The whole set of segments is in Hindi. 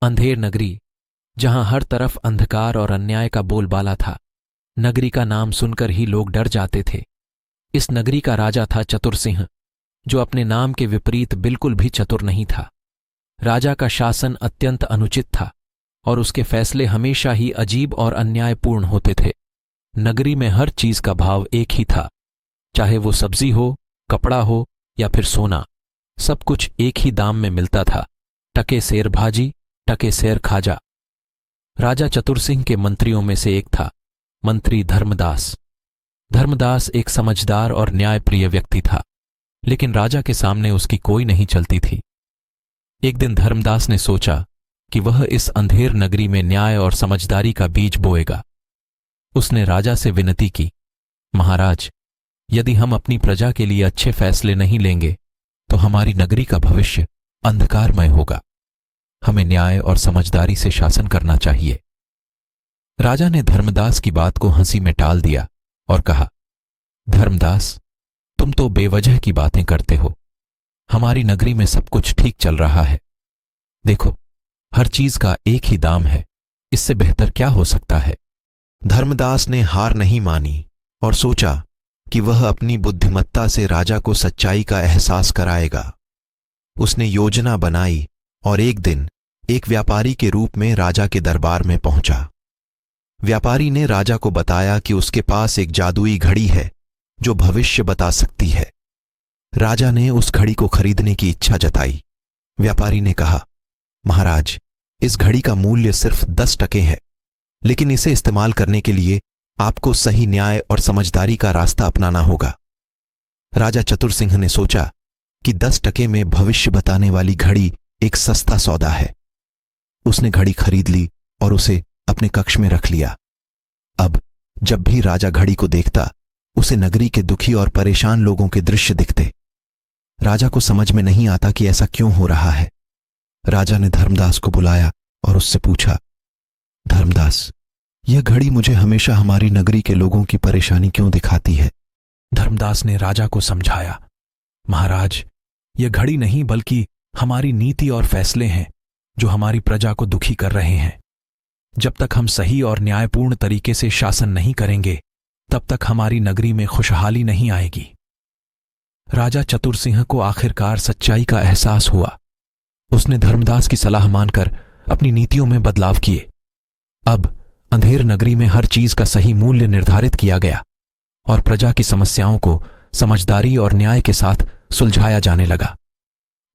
अंधेर नगरी, जहां हर तरफ अंधकार और अन्याय का बोलबाला था। नगरी का नाम सुनकर ही लोग डर जाते थे। इस नगरी का राजा था चतुर सिंह, जो अपने नाम के विपरीत बिल्कुल भी चतुर नहीं था। राजा का शासन अत्यंत अनुचित था और उसके फैसले हमेशा ही अजीब और अन्यायपूर्ण होते थे। नगरी में हर चीज का भाव एक ही था, चाहे वो सब्जी हो, कपड़ा हो या फिर सोना, सब कुछ एक ही दाम में मिलता था। टके सेर भाजी, टके सेर खाजा। राजा चतुर सिंह के मंत्रियों में से एक था मंत्री धर्मदास। धर्मदास एक समझदार और न्यायप्रिय व्यक्ति था, लेकिन राजा के सामने उसकी कोई नहीं चलती थी। एक दिन धर्मदास ने सोचा कि वह इस अंधेर नगरी में न्याय और समझदारी का बीज बोएगा। उसने राजा से विनती की, महाराज, यदि हम अपनी प्रजा के लिए अच्छे फैसले नहीं लेंगे तो हमारी नगरी का भविष्य अंधकारमय होगा। हमें न्याय और समझदारी से शासन करना चाहिए। राजा ने धर्मदास की बात को हंसी में टाल दिया और कहा, धर्मदास, तुम तो बेवजह की बातें करते हो। हमारी नगरी में सब कुछ ठीक चल रहा है। देखो, हर चीज का एक ही दाम है, इससे बेहतर क्या हो सकता है। धर्मदास ने हार नहीं मानी और सोचा कि वह अपनी बुद्धिमत्ता से राजा को सच्चाई का एहसास कराएगा। उसने योजना बनाई और एक दिन एक व्यापारी के रूप में राजा के दरबार में पहुंचा। व्यापारी ने राजा को बताया कि उसके पास एक जादुई घड़ी है जो भविष्य बता सकती है। राजा ने उस घड़ी को खरीदने की इच्छा जताई। व्यापारी ने कहा, महाराज, इस घड़ी का मूल्य सिर्फ 10 टके है, लेकिन इसे इस्तेमाल करने के लिए आपको सही न्याय और समझदारी का रास्ता अपनाना होगा। राजा चतुर सिंह ने सोचा कि 10 टके में भविष्य बताने वाली घड़ी एक सस्ता सौदा है। उसने घड़ी खरीद ली और उसे अपने कक्ष में रख लिया। अब जब भी राजा घड़ी को देखता, उसे नगरी के दुखी और परेशान लोगों के दृश्य दिखते। राजा को समझ में नहीं आता कि ऐसा क्यों हो रहा है। राजा ने धर्मदास को बुलाया और उससे पूछा, धर्मदास, यह घड़ी मुझे हमेशा हमारी नगरी के लोगों की परेशानी क्यों दिखाती है। धर्मदास ने राजा को समझाया, महाराज, यह घड़ी नहीं बल्कि हमारी नीति और फैसले हैं जो हमारी प्रजा को दुखी कर रहे हैं। जब तक हम सही और न्यायपूर्ण तरीके से शासन नहीं करेंगे, तब तक हमारी नगरी में खुशहाली नहीं आएगी। राजा चतुर सिंह को आखिरकार सच्चाई का एहसास हुआ। उसने धर्मदास की सलाह मानकर अपनी नीतियों में बदलाव किए। अब अंधेर नगरी में हर चीज का सही मूल्य निर्धारित किया गया और प्रजा की समस्याओं को समझदारी और न्याय के साथ सुलझाया जाने लगा।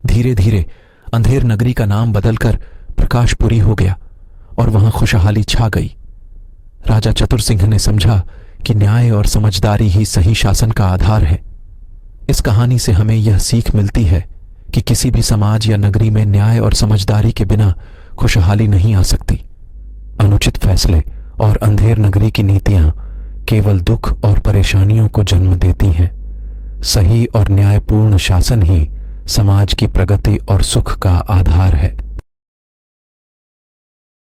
धीरे धीरे अंधेर नगरी का नाम बदलकर प्रकाशपुरी हो गया और वहां खुशहाली छा गई। राजा चतुर सिंह ने समझा कि न्याय और समझदारी ही सही शासन का आधार है। इस कहानी से हमें यह सीख मिलती है कि किसी भी समाज या नगरी में न्याय और समझदारी के बिना खुशहाली नहीं आ सकती। अनुचित फैसले और अंधेर नगरी की नीतियां केवल दुख और परेशानियों को जन्म देती हैं। सही और न्यायपूर्ण शासन ही समाज की प्रगति और सुख का आधार है।